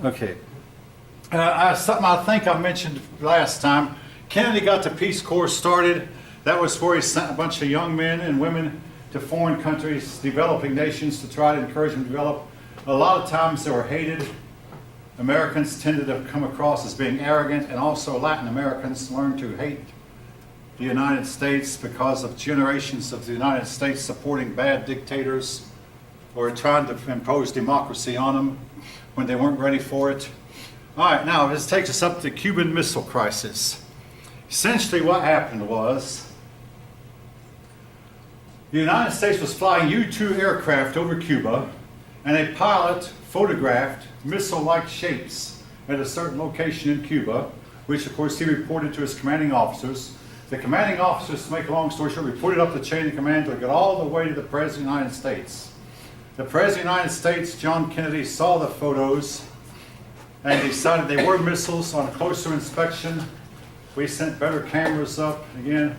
Okay. Something I think I mentioned last time. Kennedy got the Peace Corps started. That was where he sent a bunch of young men and women to foreign countries, developing nations, to try to encourage them to develop. A lot of times they were hated. Americans tended to come across as being arrogant, and also Latin Americans learned to hate the United States because of generations of the United States supporting bad dictators or trying to impose democracy on them when they weren't ready for it. All right, now this takes us up to the Cuban Missile Crisis. Essentially what happened was the United States was flying U-2 aircraft over Cuba, and a pilot photographed missile-like shapes at a certain location in Cuba, which of course he reported to his commanding officers. The commanding officers, to make a long story short, reported up the chain of command to get all the way to the President of the United States. The President of the United States, John Kennedy, saw the photos and decided they were missiles. On closer inspection, we sent better cameras up again.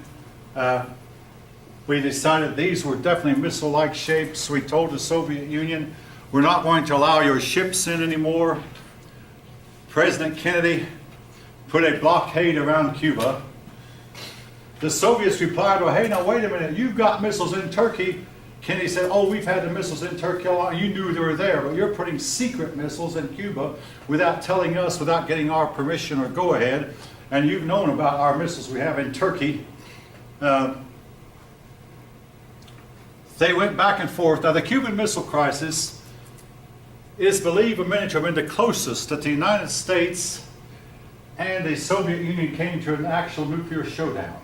We decided these were definitely missile-like shapes. We told the Soviet Union, we're not going to allow your ships in anymore. President Kennedy put a blockade around Cuba. The Soviets replied, well, hey, now wait a minute, you've got missiles in Turkey. Kennedy said, oh, we've had the missiles in Turkey all along. You knew they were there, but you're putting secret missiles in Cuba without telling us, without getting our permission or go-ahead, and you've known about our missiles we have in Turkey. They went back and forth. Now, the Cuban Missile Crisis is believed to have been the closest that the United States and the Soviet Union came to an actual nuclear showdown.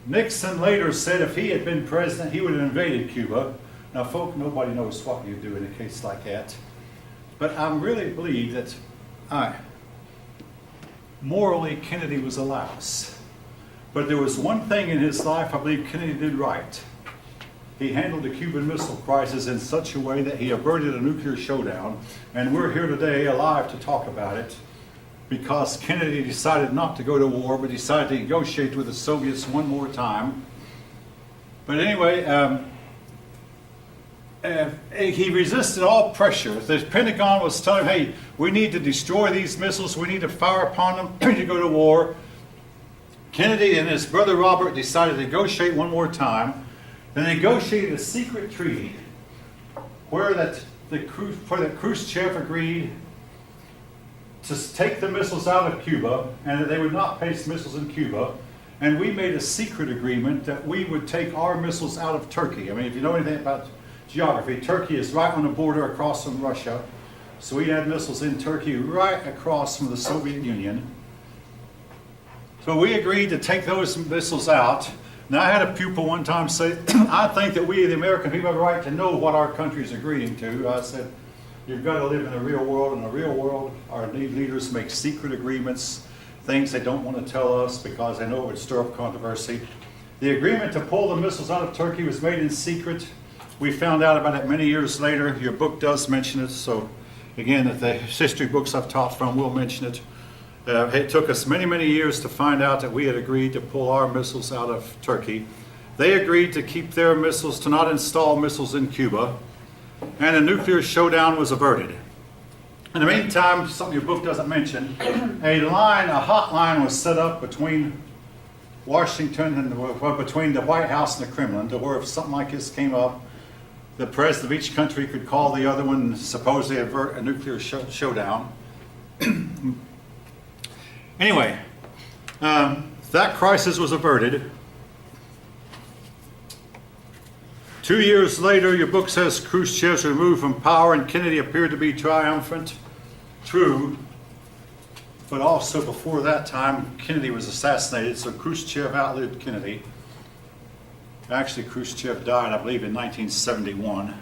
Nixon later said if he had been president, he would have invaded Cuba. Now, folk, nobody knows what you do in a case like that. But I really believe that morally Kennedy was a louse. But there was one thing in his life I believe Kennedy did right. He handled the Cuban Missile Crisis in such a way that he averted a nuclear showdown. And we're here today alive to talk about it, because Kennedy decided not to go to war, but decided to negotiate with the Soviets one more time. But anyway, he resisted all pressure. The Pentagon was telling him, hey, we need to destroy these missiles, we need to fire upon them, we need to go to war. Kennedy and his brother Robert decided to negotiate one more time. They negotiated a secret treaty where that Khrushchev agreed to take the missiles out of Cuba, and that they would not place missiles in Cuba. And we made a secret agreement that we would take our missiles out of Turkey. I mean, if you know anything about geography, Turkey is right on the border across from Russia. So we had missiles in Turkey right across from the Soviet Union. So we agreed to take those missiles out. Now, I had a pupil one time say, I think that we, the American people, have a right to know what our country is agreeing to. I said, you've got to live in the real world. In the real world, our leaders make secret agreements, things they don't want to tell us because they know it would stir up controversy. The agreement to pull the missiles out of Turkey was made in secret. We found out about it many years later. Your book does mention it, so again, the history books I've taught from will mention it. It took us many, many years to find out that we had agreed to pull our missiles out of Turkey. They agreed to keep their missiles, to not install missiles in Cuba, and a nuclear showdown was averted. In the meantime, something your book doesn't mention, a hotline was set up between Washington and between the White House and the Kremlin, to where if something like this came up, the president of each country could call the other one and supposedly avert a nuclear showdown. Anyway, that crisis was averted. 2 years later, your book says Khrushchev's removed from power and Kennedy appeared to be triumphant. True. But also before that time, Kennedy was assassinated, so Khrushchev outlived Kennedy. Actually, Khrushchev died, I believe, in 1971.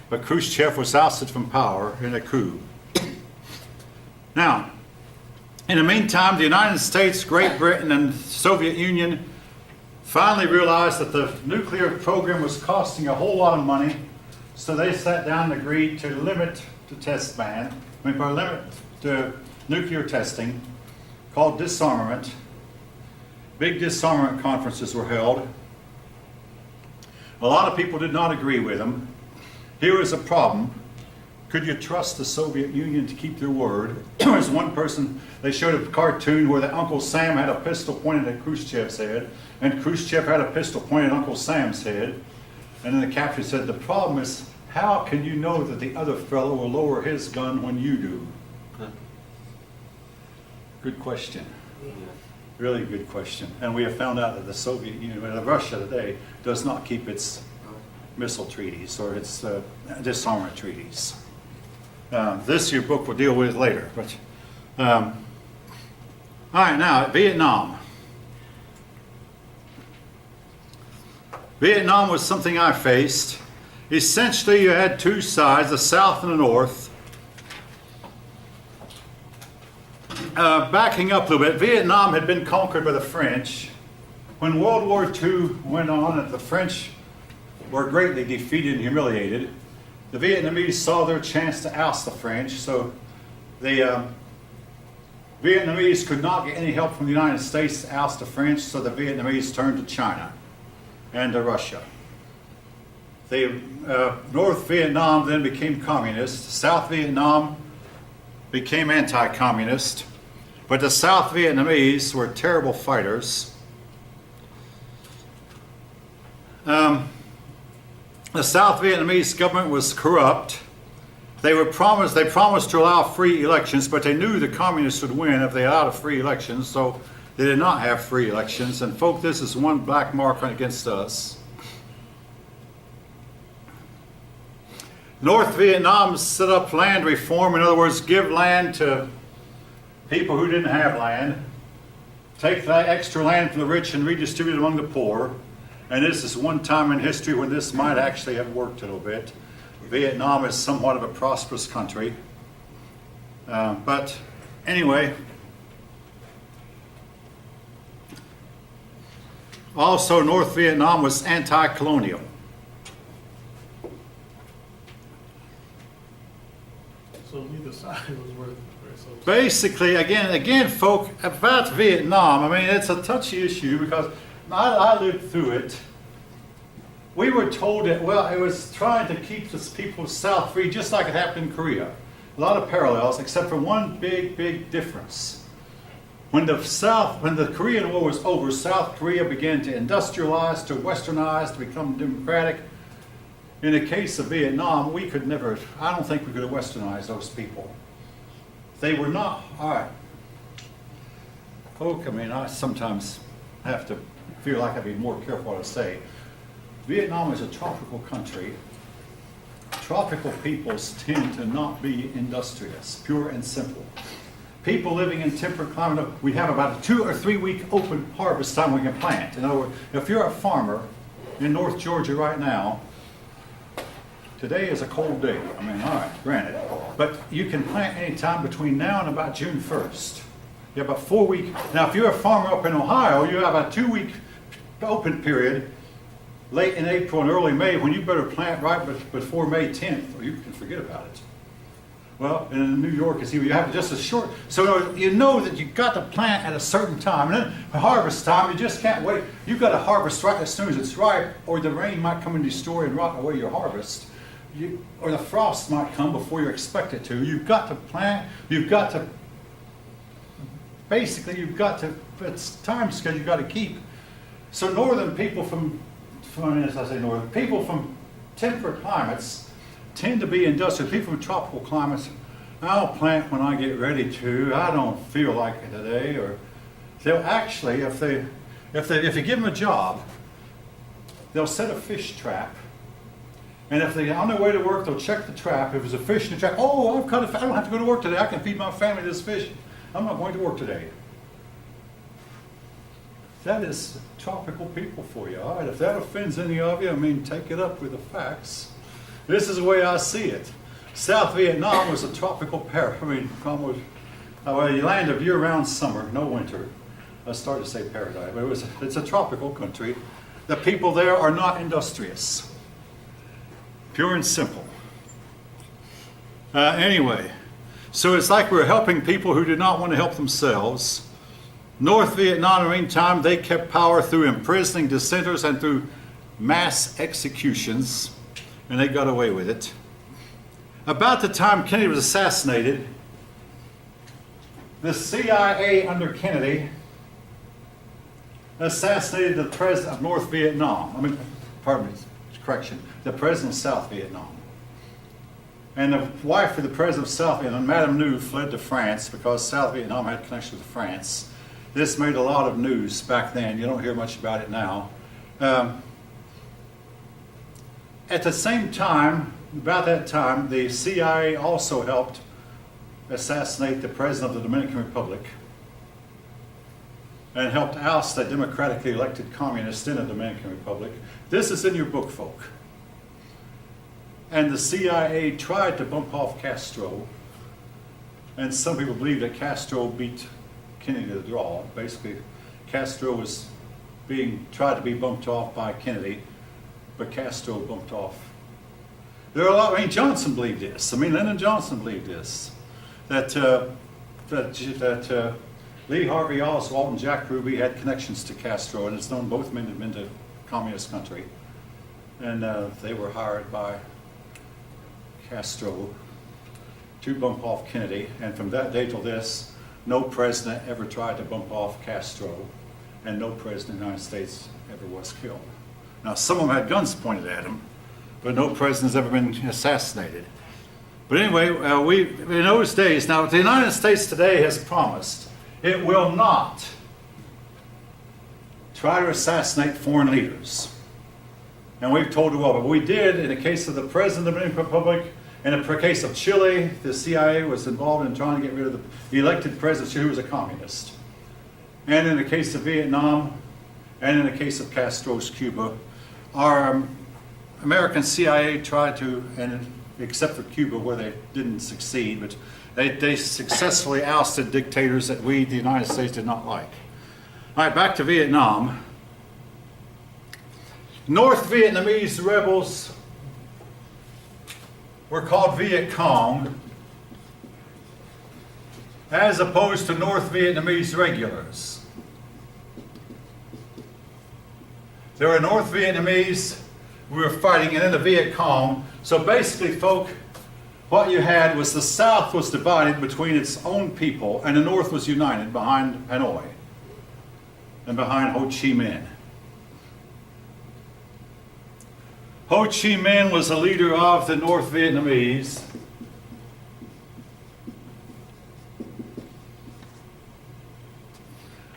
But Khrushchev was ousted from power in a coup. Now, in the meantime, the United States, Great Britain, and the Soviet Union finally realized that the nuclear program was costing a whole lot of money, so they sat down and agreed to limit the test ban, limit the nuclear testing, called disarmament. Big disarmament conferences were held. A lot of people did not agree with them. Here was a problem. Could you trust the Soviet Union to keep their word? There was one person, they showed a cartoon where the Uncle Sam had a pistol pointed at Khrushchev's head, and Khrushchev had a pistol pointed at Uncle Sam's head. And then the captain said, the problem is, how can you know that the other fellow will lower his gun when you do? Good question. Really good question. And we have found out that the Soviet Union, Russia today, does not keep its missile treaties or its disarmament treaties. This your book will deal with later. But all right, now Vietnam. Vietnam was something I faced. Essentially, you had two sides, the South and the North. Backing up a little bit, Vietnam had been conquered by the French. When World War II went on and the French were greatly defeated and humiliated, the Vietnamese saw their chance to oust the French, so the Vietnamese could not get any help from the United States to oust the French, so the Vietnamese turned to China and to Russia. North Vietnam then became communist. South Vietnam became anti-communist. But the South Vietnamese were terrible fighters. The South Vietnamese government was corrupt. They promised to allow free elections, but they knew the communists would win if they allowed free elections, so they did not have free elections. And folk, this is one black mark against us. North Vietnam set up land reform, in other words, give land to people who didn't have land, take that extra land from the rich and redistribute it among the poor. And this is one time in history when this might actually have worked a little bit. Vietnam is somewhat of a prosperous country. But anyway, also North Vietnam was anti-colonial. So neither side was worth it. So Basically, again, folk, about Vietnam, I mean, it's a touchy issue because I lived through it. We were told that, well, it was trying to keep the people South free, just like it happened in Korea. A lot of parallels, except for one big difference. When the Korean War was over, South Korea began to industrialize, to westernize, to become democratic. In the case of Vietnam, I don't think we could have westernized those people. They were not, all right. Folk, I mean, I sometimes have to feel like I'd be more careful what I say. Vietnam is a tropical country. Tropical peoples tend to not be industrious, pure and simple. People living in temperate climate, we have about a 2 or 3 week open harvest time we can plant. In other words, if you're a farmer in North Georgia right now, today is a cold day. I mean, all right, granted. But you can plant any time between now and about June 1st. You have about 4 weeks. Now, if you're a farmer up in Ohio, you have a 2 week open period late in April and early May when you better plant right before May 10th or you can forget about it. Well, in New York, you have just a short, so you know that you've got to plant at a certain time. And then harvest time, you just can't wait. You've got to harvest right as soon as it's ripe, or the rain might come and destroy and rot away your harvest. Or the frost might come before you expect it to. You've got to plant, it's time schedule you've got to keep. So northern people people from temperate climates tend to be industrial. People from tropical climates, I'll plant when I get ready to. I don't feel like it today. Or they'll actually, if you give them a job, they'll set a fish trap. And if they're on their way to work, they'll check the trap. If there's a fish in the trap, oh, I don't have to go to work today. I can feed my family this fish. I'm not going to work today. That is tropical people for you. All right, if that offends any of you, I mean, take it up with the facts. This is the way I see it. South Vietnam was a tropical almost a land of year-round summer, no winter. I started to say paradise, but it's a tropical country. The people there are not industrious. Pure and simple. Anyway, so it's like we're helping people who did not want to help themselves. North Vietnam, in the meantime, they kept power through imprisoning dissenters and through mass executions, and they got away with it. About the time Kennedy was assassinated, the CIA under Kennedy assassinated the president of North Vietnam. The president of South Vietnam. And the wife of the president of South Vietnam, Madame Nhu, fled to France because South Vietnam had connection with France. This made a lot of news back then. You don't hear much about it now. At the same time, about that time, the CIA also helped assassinate the president of the Dominican Republic and helped oust a democratically elected communist in the Dominican Republic. This is in your book, folk. And the CIA tried to bump off Castro, and some people believe that Castro beat Kennedy to the draw. Basically, Castro was tried to be bumped off by Kennedy, but Castro bumped off. There are a lot. Johnson believed this. Lyndon Johnson believed this. That Lee Harvey Oswald and Jack Ruby had connections to Castro, and it's known both men had been to communist country, and they were hired by Castro to bump off Kennedy. And from that day till this, no president ever tried to bump off Castro, and no president of the United States ever was killed. Now, some of them had guns pointed at them, but no president has ever been assassinated. But anyway, in those days, now the United States today has promised it will not try to assassinate foreign leaders. And we've told the world, but we did in the case of the President of the Dominican Republic. In the case of Chile, the CIA was involved in trying to get rid of the elected president who was a communist. And in the case of Vietnam, and in the case of Castro's Cuba, our American CIA tried to, and except for Cuba where they didn't succeed, but they successfully ousted dictators that we, the United States, did not like. All right, back to Vietnam. North Vietnamese rebels were called Viet Cong, as opposed to North Vietnamese regulars. There were North Vietnamese we were fighting, and then the Viet Cong. So basically, folk, what you had was the South was divided between its own people, and the North was united behind Hanoi and behind Ho Chi Minh. Ho Chi Minh was the leader of the North Vietnamese.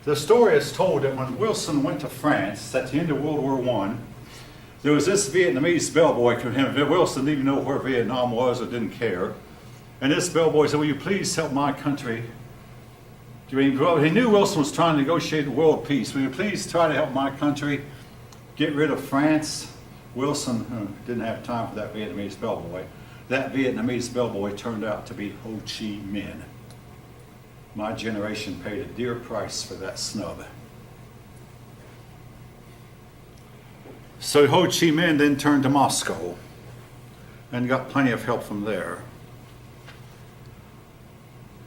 The story is told that when Wilson went to France at the end of World War I, there was this Vietnamese bellboy. Wilson didn't even know where Vietnam was or didn't care. And this bellboy said, "Will you please help my country?" He knew Wilson was trying to negotiate world peace. "Will you please try to help my country get rid of France?" Wilson didn't have time for that Vietnamese bellboy. That Vietnamese bellboy turned out to be Ho Chi Minh. My generation paid a dear price for that snub. So Ho Chi Minh then turned to Moscow and got plenty of help from there.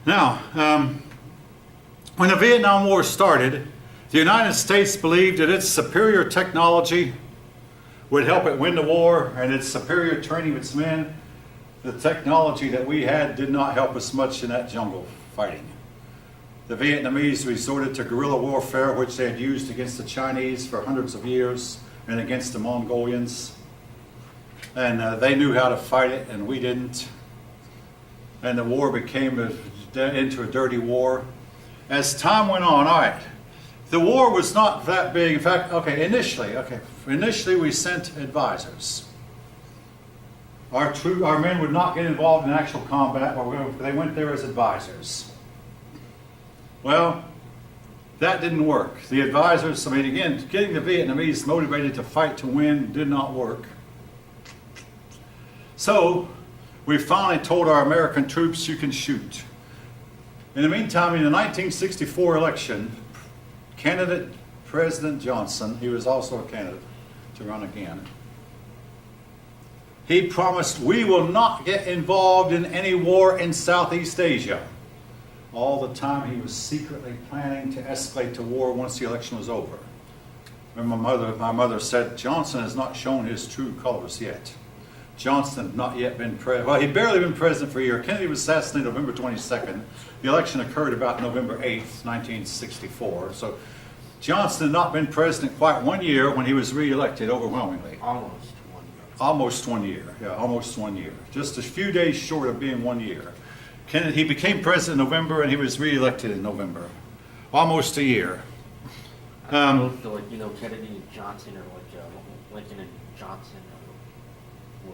Now, when the Vietnam War started, the United States believed that its superior technology would help it win the war, and its superior training of its men, the technology that we had did not help us much in that jungle fighting. The Vietnamese resorted to guerrilla warfare, which they had used against the Chinese for hundreds of years and against the Mongolians. And they knew how to fight it, and we didn't. And the war became into a dirty war. As time went on, all right, the war was not that big. In fact, initially we sent advisors. Our men would not get involved in actual combat, but they went there as advisors. Well, that didn't work. The advisors, again, getting the Vietnamese motivated to fight to win did not work. So we finally told our American troops, "You can shoot." In the meantime, in the 1964 election, candidate President Johnson, he was also a candidate to run again, he promised, "We will not get involved in any war in Southeast Asia." All the time he was secretly planning to escalate to war once the election was over. And my mother said, "Johnson has not shown his true colors yet." Johnson had not yet been president. Well, he'd barely been president for a year. Kennedy was assassinated November 22nd. The election occurred about November 8th, 1964. So Johnson had not been president quite 1 year when he was reelected overwhelmingly. Almost 1 year. Almost 1 year, yeah, almost 1 year. Just a few days short of being 1 year. Kennedy, he became president in November and he was reelected in November. Almost a year. Both, like, Kennedy and Johnson, or like Lincoln and Johnson, or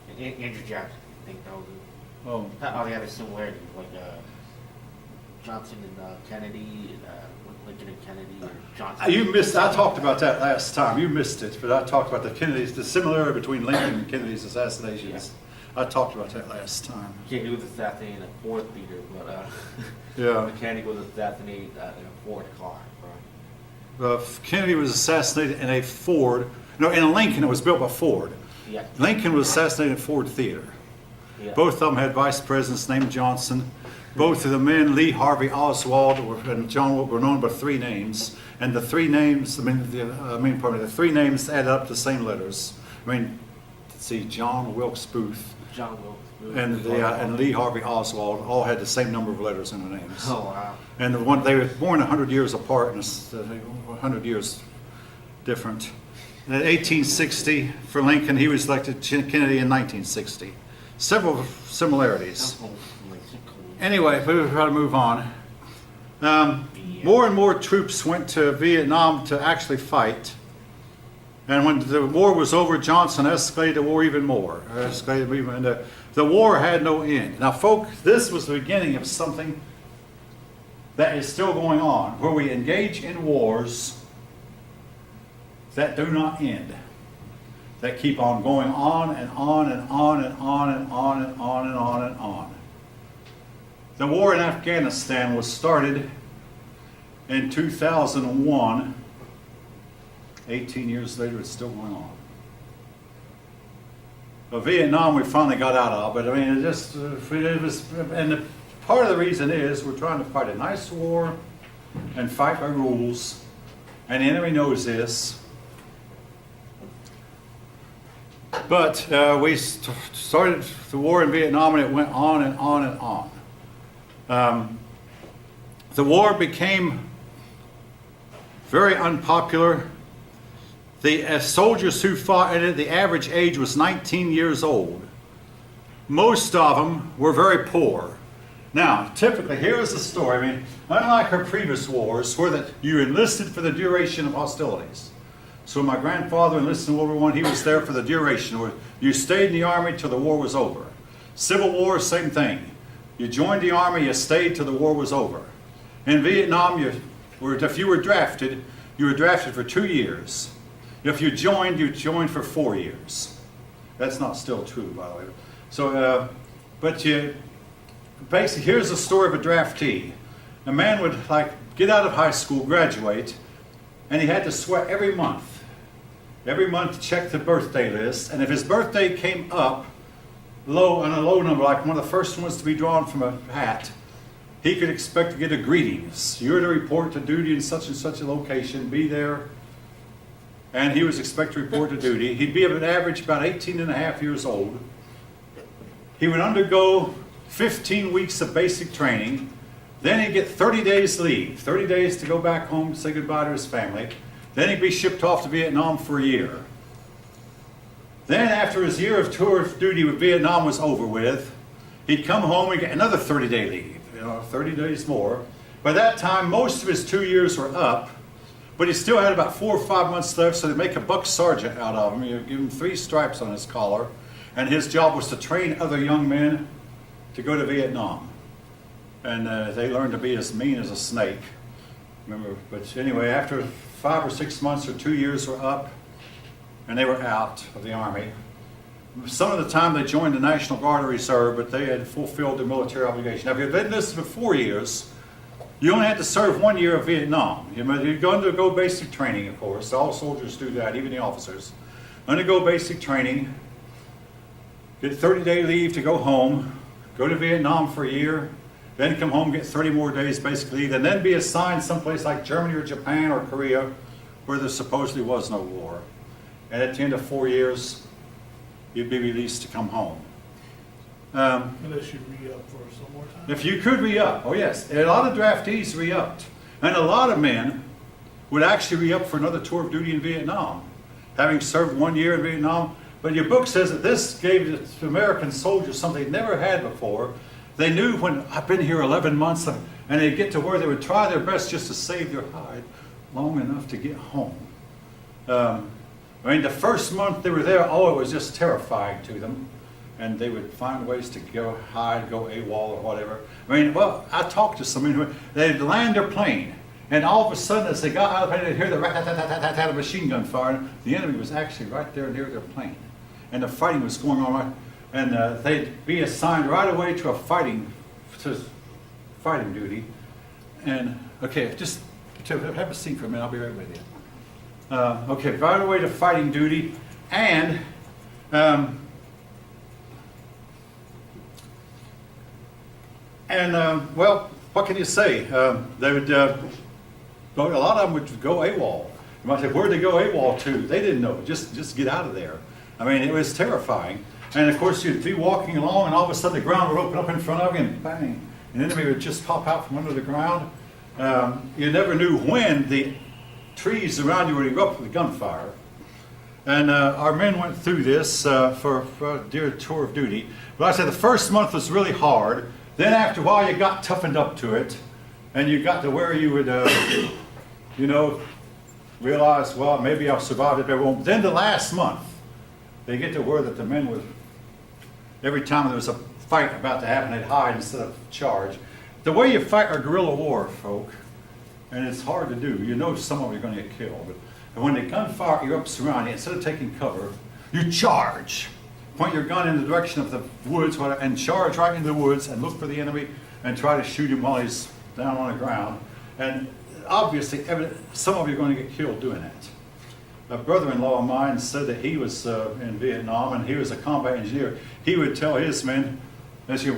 like Andrew Jackson. I think that was it. Oh, Oh, they have a similarity, like Johnson and Kennedy, and Lincoln and Kennedy, or Johnson. you missed, I talked about that last time. You missed it, but I talked about the Kennedys, the similarity between Lincoln and Kennedy's assassinations. I talked about that last time. Kennedy was assassinated in a Ford theater, but Yeah. Kennedy was assassinated in a Ford car. Kennedy was assassinated in a Ford, no, in a Lincoln. It was built by Ford. Yeah. Lincoln was assassinated in Ford Theater. Yeah. Both of them had vice presidents named Johnson. Both of the men, Lee Harvey Oswald and John Wilkes, were known by three names. And the three names, the three names added up to the same letters. Let's see, John Wilkes Booth John Wilkes Booth. and Lee Harvey Oswald all had the same number of letters in their names. Oh, wow. And they were born 100 years apart, and 100 years different. In 1860, for Lincoln, he was elected Kennedy in 1960. Several similarities. Anyway, we try to move on. More and more troops went to Vietnam to actually fight. And when the war was over, Johnson escalated the war even more. The war had no end. Now, folks, this was the beginning of something that is still going on, where we engage in wars that do not end, that keep on going on and on and on and on and on and on and on and on. The war in Afghanistan was started in 2001. 18 years later, it's still going on. But Vietnam, we finally got out of, but it was, and part of the reason is we're trying to fight a nice war and fight by rules, and the enemy knows this. But we started the war in Vietnam, and it went on and on and on. The war became very unpopular. The soldiers who fought in it, the average age was 19 years old. Most of them were very poor. Now, typically, here's the story. Unlike her previous wars, where that you enlisted for the duration of hostilities. So my grandfather enlisted in World War I, he was there for the duration, or you stayed in the Army till the war was over. Civil War, same thing. You joined the Army, you stayed till the war was over. In Vietnam, if you were drafted for 2 years. If you joined for 4 years. That's not still true, by the way. So, basically, here's the story of a draftee. A man would get out of high school, graduate, and he had to sweat every month. Every month, check the birthday list, and if his birthday came up on a low number, like one of the first ones to be drawn from a hat, he could expect to get a greetings. You're to report to duty in such and such a location, be there. And he was expected to report to duty. He'd be of an average about 18 and a half years old. He would undergo 15 weeks of basic training. Then he'd get 30 days leave, 30 days to go back home, say goodbye to his family. Then he'd be shipped off to Vietnam for a year. Then after his year of tour of duty with Vietnam was over with, he'd come home and get another 30-day leave, 30 days more. By that time, most of his 2 years were up. But he still had about 4 or 5 months left, so they make a buck sergeant out of him. You give him 3 stripes on his collar, and his job was to train other young men to go to Vietnam. And they learned to be as mean as a snake. Remember? But anyway, after 5 or 6 months or 2 years were up, and they were out of the Army. Some of the time they joined the National Guard or Reserve, but they had fulfilled their military obligation. Now, if you've been this for 4 years, you only had to serve 1 year of Vietnam. You're going to undergo basic training, of course. All soldiers do that, even the officers. Undergo basic training, get 30-day leave to go home, go to Vietnam for a year, then come home, get 30 more days basic leave, and then be assigned someplace like Germany or Japan or Korea, where there supposedly was no war. And at the end of 4 years, you'd be released to come home. Unless you re-up for some more time. If you could re-up, oh yes, a lot of draftees re-upped. And a lot of men would actually re-up for another tour of duty in Vietnam, having served 1 year in Vietnam. But your book says that this gave the American soldiers something they never had before. They knew when I've been here 11 months, and they'd get to where they would try their best just to save their hide long enough to get home. I mean, the first month they were there, oh, it was just terrifying to them. And they would find ways to go hide, go AWOL or whatever. I mean, well, I talked to somebody who, they'd land their plane, and all of a sudden as they got out of the plane, they'd hear the rat-tat-tat-tat-tat of machine gun fire, and the enemy was actually right there near their plane. And the fighting was going on right, and they'd be assigned right away to fighting duty. And, okay, just have a seat for a minute, I'll be right with you. Okay, right away to fighting duty, and well, what can you say? They would, a lot of them would go AWOL. You might say, where'd they go AWOL to? They didn't know. Just get out of there. I mean, it was terrifying. And of course, you'd be walking along, and all of a sudden the ground would open up in front of you, and bang, an enemy would just pop out from under the ground. You never knew when the trees around you would erupt with gunfire. And our men went through this for a dear tour of duty. But I said the first month was really hard. Then after a while, you got toughened up to it, and you got to where you would, you know, realize, well, maybe I'll survive it, but I won't. Then the last month, they get to where that the men would, every time there was a fight about to happen, they'd hide instead of charge. The way you fight a guerrilla war, folk, and it's hard to do. You know some of you are going to get killed, but when the gunfire erupts around you, instead of taking cover, you charge. Point your gun in the direction of the woods and charge right into the woods and look for the enemy and try to shoot him while he's down on the ground. And obviously, some of you are going to get killed doing that. A brother-in-law of mine said that he was in Vietnam and he was a combat engineer. He would tell his men, as you're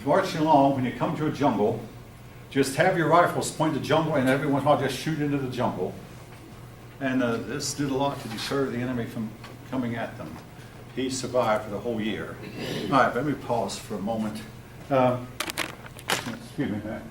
marching along, when you come to a jungle, just have your rifles point to the jungle and every once in a while just shoot into the jungle. And this did a lot to deter the enemy from coming at them. He survived for the whole year. All right, let me pause for a moment. Excuse me, Matt.